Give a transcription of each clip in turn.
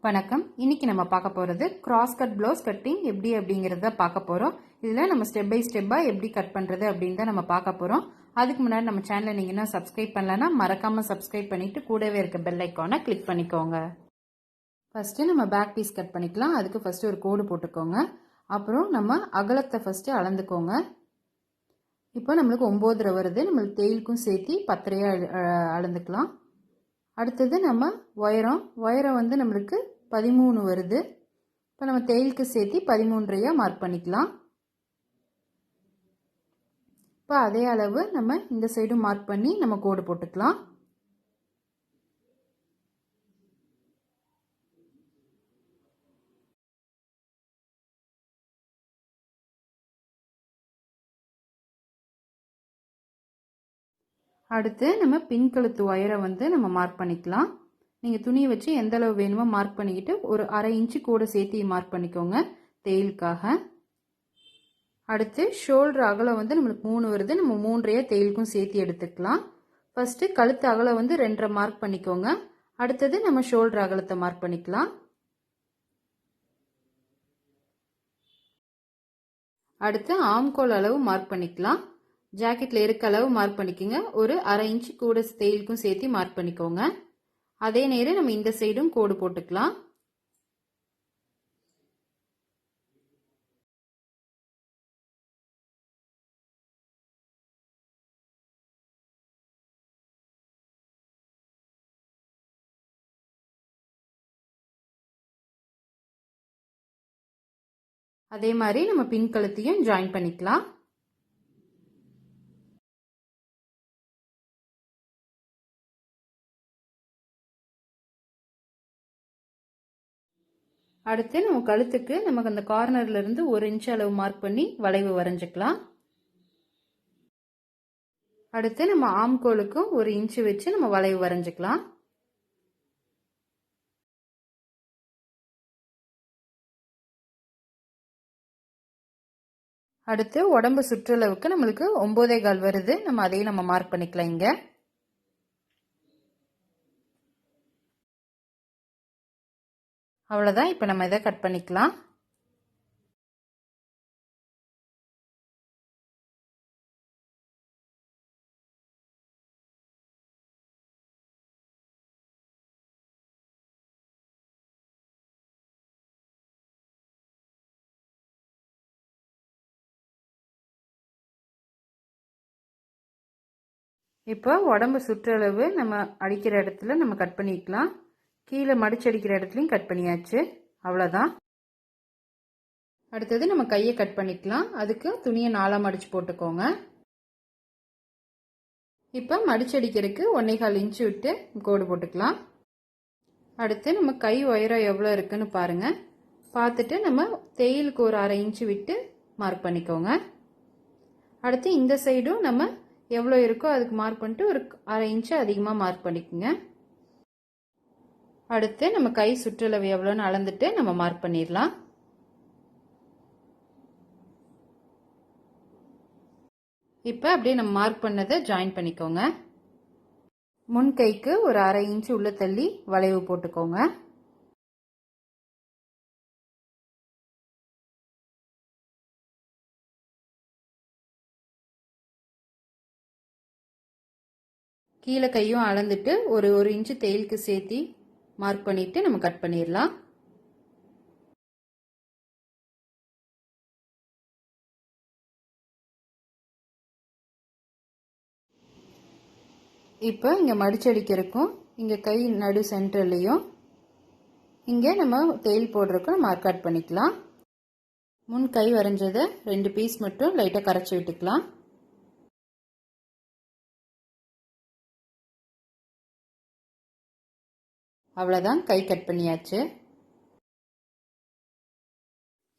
வணக்கம். இன்னைக்கு நம்ம பார்க்க போகிறது கிராஸ் கட் ப்ளவுஸ் கட்டிங் எப்படி அப்படிங்கிறத பார்க்க போகிறோம். இதில் நம்ம ஸ்டெப் பை ஸ்டெப்பாக எப்படி கட் பண்ணுறது அப்படின்னு தான் நம்ம பார்க்க போகிறோம். அதுக்கு முன்னாடி நம்ம சேனலை நீங்கள் இன்னும் சப்ஸ்கிரைப் பண்ணலன்னா மறக்காமல் சப்ஸ்கிரைப் பண்ணிவிட்டு கூடவே இருக்க பெல் ஐக்கானை கிளிக் பண்ணிக்கோங்க. ஃபஸ்ட்டு நம்ம பேக் பீஸ் கட் பண்ணிக்கலாம். அதுக்கு ஃபஸ்ட்டு ஒரு கோடு போட்டுக்கோங்க. அப்புறம் நம்ம அகலத்தை ஃபஸ்ட்டு அளந்துக்கோங்க. இப்போ நம்மளுக்கு 9.5 வருது. நம்மளுக்கு தேயிலுக்கும் சேர்த்து 10.5 அளந்துக்கலாம். அடுத்தது நம்ம ஒயரம் வந்து நம்மளுக்கு 13 வருது. இப்போ நம்ம தேயிலுக்கு சேர்த்து 13.5 மார்க் பண்ணிக்கலாம். இப்போ அதே அளவு நம்ம இந்த சைடும் மார்க் பண்ணி நம்ம கோடு போட்டுக்கலாம். அடுத்து நம்ம பின் கழுத்து ஒயரை வந்து நம்ம மார்க் பண்ணிக்கலாம். நீங்கள் துணியை வச்சு எந்த அளவு வேணுமோ மார்க் பண்ணிக்கிட்டு ஒரு 1/2 இன்ச்சு கூட சேர்த்து மார்க் பண்ணிக்கோங்க தேயிலுக்காக. அடுத்து ஷோல்டர் அகலம் வந்து நம்மளுக்கு 3 வருது. நம்ம 3.5 தேயிலுக்கும் சேர்த்து எடுத்துக்கலாம். ஃபஸ்ட்டு கழுத்து அகலம் வந்து 2.5 மார்க் பண்ணிக்கோங்க. அடுத்தது நம்ம ஷோல்டர் அகலத்தை மார்க் பண்ணிக்கலாம். அடுத்து ஆம்கோல் அளவு மார்க் பண்ணிக்கலாம். ஜாக்கெட்டில் இருக்க அளவு மார்க் பண்ணிக்கோங்க. ஒரு 1/2 இன்ச்சு கூட தேயிலுக்கும் சேர்த்து மார்க் பண்ணிக்கோங்க. அதே நேரம் நம்ம இந்த சைடும் கோடு போட்டுக்கலாம். அதே மாதிரி நம்ம பின் கழுத்தையும் ஜாயின் பண்ணிக்கலாம். அடுத்து நம்ம கழுத்துக்கு நமக்கு அந்த கார்னர்ல இருந்து 1 இன்ச் அளவு மார்க் பண்ணி வளைவு வரைஞ்சிக்கலாம். அடுத்து நம்ம ஆம்கோலுக்கும் 1 இன்ச் வச்சு நம்ம வளைவு வரைஞ்சிக்கலாம். அடுத்து உடம்பு சுற்றளவுக்கு நம்மளுக்கு 9.25 வருது. நம்ம அதையும் நம்ம மார்க் பண்ணிக்கலாம். இங்க அவ்வளவுதான். இப்போ நம்ம இதை கட் பண்ணிக்கலாம். இப்போ உடம்பு சுற்றளவு நம்ம அடிக்கிற இடத்துல நம்ம கட் பண்ணிக்கலாம். கீழே மடிச்சு அடிக்கிற இடத்துலையும் கட் பண்ணியாச்சு. அவ்வளோதான். அடுத்தது நம்ம கையை கட் பண்ணிக்கலாம். அதுக்கு துணியை 4ஆ மடிச்சு போட்டுக்கோங்க. இப்போ மடிச்சடிக்கிறதுக்கு 1.25 இன்ச்சு விட்டு கோடு போட்டுக்கலாம். அடுத்து நம்ம கை உயரம் எவ்வளோ இருக்குன்னு பாருங்க. பார்த்துட்டு நம்ம தேயிலுக்கு ஒரு 1/2 இன்ச்சு விட்டு மார்க் பண்ணிக்கோங்க. அடுத்து இந்த சைடும் நம்ம எவ்வளோ இருக்கோ அதுக்கு மார்க் பண்ணிட்டு ஒரு 1/2 இன்ச்சு அதிகமாக மார்க் பண்ணிக்கோங்க. அடுத்து நம்ம கை சுற்றளவு எவ்வளோன்னு அளந்துட்டு நம்ம மார்க் பண்ணிடலாம். இப்போ அப்படியே நம்ம மார்க் பண்ணதை ஜாயின் பண்ணிக்கோங்க. முன் கைக்கு ஒரு 1/2 இன்ச்சு உள்ள தள்ளி வளைவு போட்டுக்கோங்க. கீழே கையும் அளந்துட்டு ஒரு 1 இன்ச்சு தேயிலுக்கு சேர்த்து மார்க் பண்ணிட்டு நம்ம கட் பண்ணிடலாம். இப்போ இங்கே மடிச்சடிக்கிறதுக்கும் இங்கே கை நடு சென்டர்லேயும் இங்கே நம்ம தேயில் போடுறதுக்கும் நம்ம கட் பண்ணிக்கலாம். முன் கை வரைஞ்சதை 2 பீஸ் மட்டும் லைட்டாக கரைச்சி விட்டுக்கலாம். அவ்வளோதான், கை கட் பண்ணியாச்சு.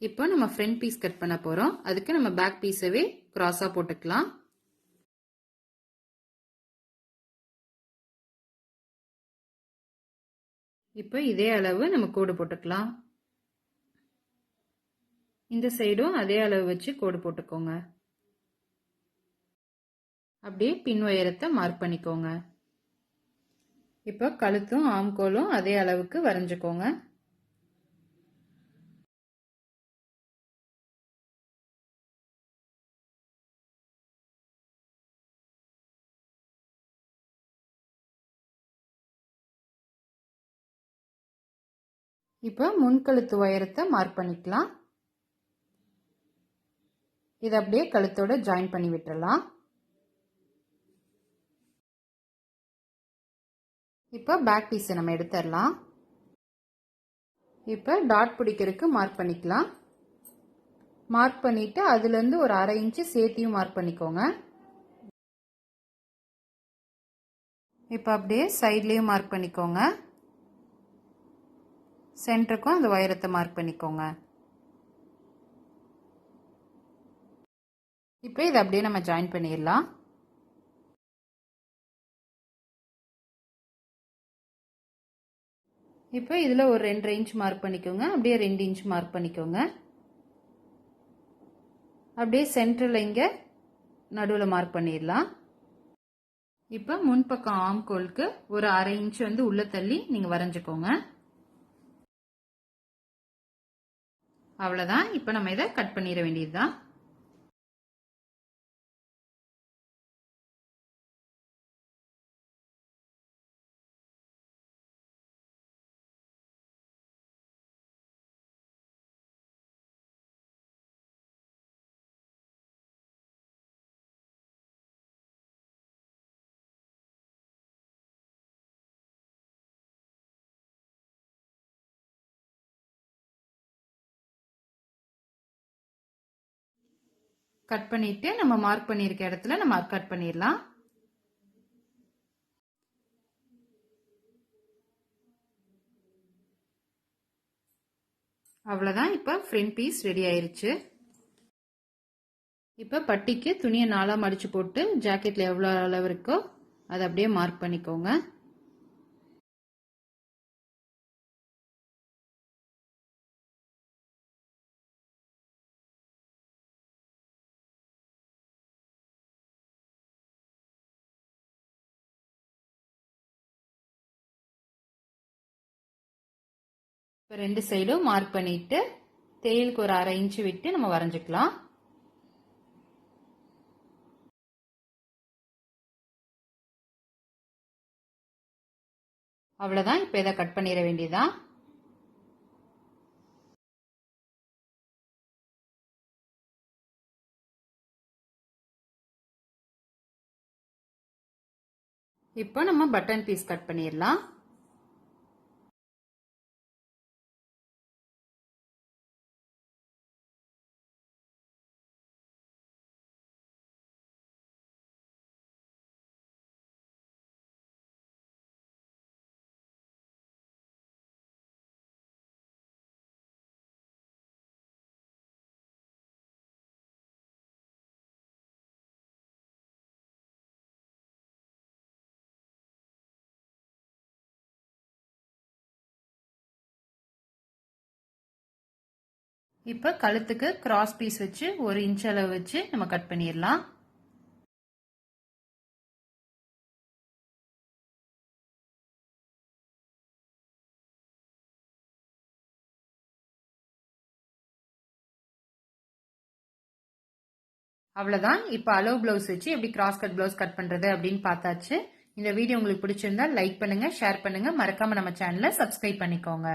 இப்போ நம்ம ஃப்ரண்ட் பீஸ் கட் பண்ண போகிறோம். அதுக்கு நம்ம பேக் பீஸவே கிராஸாக போட்டுக்கலாம். இப்போ இதே அளவு நம்ம கோடு போட்டுக்கலாம். இந்த சைடும் அதே அளவு வச்சு கோடு போட்டுக்கோங்க. அப்படியே பின் உயரத்தை மார்க் பண்ணிக்கோங்க. இப்போ கழுத்தும் ஆம்கோலும் அதே அளவுக்கு வரைஞ்சுக்கோங்க. இப்போ முன்கழுத்து உயரத்தை மார்க் பண்ணிக்கலாம். இதை அப்படியே கழுத்தோட ஜாயின் பண்ணி விட்டுறலாம். இப்போ பேக் பீஸை நம்ம எடுத்துடலாம். இப்போ டாட் பிடிக்கிறதுக்கு மார்க் பண்ணிக்கலாம். மார்க் பண்ணிட்டு அதுலேருந்து ஒரு 1/2 இன்ச்சு சேர்த்தியும் மார்க் பண்ணிக்கோங்க. இப்போ அப்படியே சைட்லேயும் மார்க் பண்ணிக்கோங்க. சென்டருக்கும் அந்த உயரத்தை மார்க் பண்ணிக்கோங்க. இப்போ இதை அப்படியே நம்ம ஜாயின் பண்ணிடலாம். இப்போ இதில் ஒரு 2.5 இன்ச் மார்க் பண்ணிக்கோங்க. அப்படியே 2 இன்ச் மார்க் பண்ணிக்கோங்க. அப்படியே சென்டரில் இங்கே நடுவில் மார்க் பண்ணிடலாம். இப்போ முன்பக்கம் ஆம்கோலுக்கு ஒரு 1/2 இன்ச் வந்து உள்ள தள்ளி நீங்கள் வரைஞ்சிக்கோங்க. அவ்வளோதான். இப்போ நம்ம இதை கட் பண்ணிட வேண்டியதுதான். கட் பண்ணிட்டு நம்ம மார்க் பண்ணியிருக்க இடத்துல நம்ம கட் பண்ணிடலாம். அவ்வளோதான். இப்போ ஃப்ரண்ட் பீஸ் ரெடி ஆயிருச்சு. இப்போ பட்டிக்கு துணியை 4ஆ மடிச்சு போட்டு ஜாக்கெட்டில் எவ்வளோ அளவு இருக்கோ அதை அப்படியே மார்க் பண்ணிக்கோங்க. இப்போ 2 சைடும் மார்க் பண்ணிட்டு தேயிலுக்கு ஒரு 1/2 இன்ச்சு விட்டு நம்ம வரைஞ்சிக்கலாம். அவ்வளோதான். இப்போ இதை கட் பண்ணிட வேண்டியதுதான். இப்போ நம்ம பட்டன் பீஸ் கட் பண்ணிடலாம். இப்போ கழுத்துக்கு கிராஸ் பீஸ் வச்சு 1 இன்ச் அளவு வச்சு நம்ம கட் பண்ணிடலாம். அவ்வளோதான். இப்போ அளவு பிளவுஸ் வச்சு எப்படி கிராஸ் கட் பிளவுஸ் கட் பண்ணுறது அப்படின்னு பார்த்தாச்சு. இந்த வீடியோ உங்களுக்கு பிடிச்சிருந்தா லைக் பண்ணுங்க, ஷேர் பண்ணுங்க, மறக்காம நம்ம சேனலை சப்ஸ்கிரைப் பண்ணிக்கோங்க.